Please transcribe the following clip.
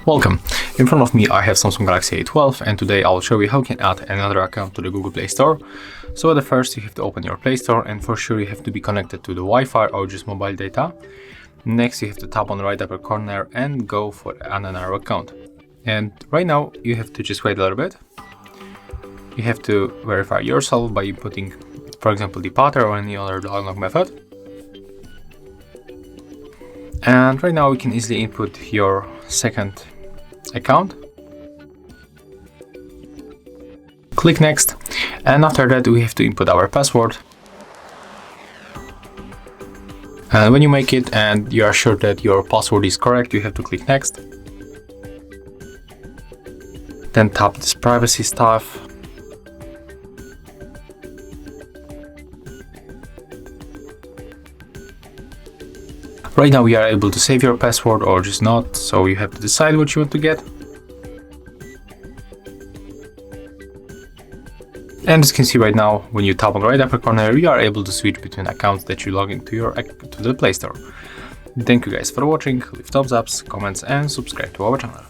Welcome. In front of me I have Samsung Galaxy A12, and today I'll show you how you can add another account to the Google Play Store. So at first you have to open your Play Store, and for sure you have to be connected to the Wi-Fi or just mobile data. Next you have to tap on the right upper corner and go for add another account. And right now you have to just wait a little bit. You have to verify yourself by inputting, for example, the pattern or any other unlock method. And right now we can easily input your second account. Click next, and after that we have to input our password. And when you make it and you are sure that your password is correct, you have to click next. Then tap this privacy stuff. Right now we are able to save your password or just not, so you have to decide what you want to get. And as you can see right now, when you tap on the right upper corner, you are able to switch between accounts that you log into to the Play Store. Thank you guys for watching, leave thumbs ups, comments and subscribe to our channel.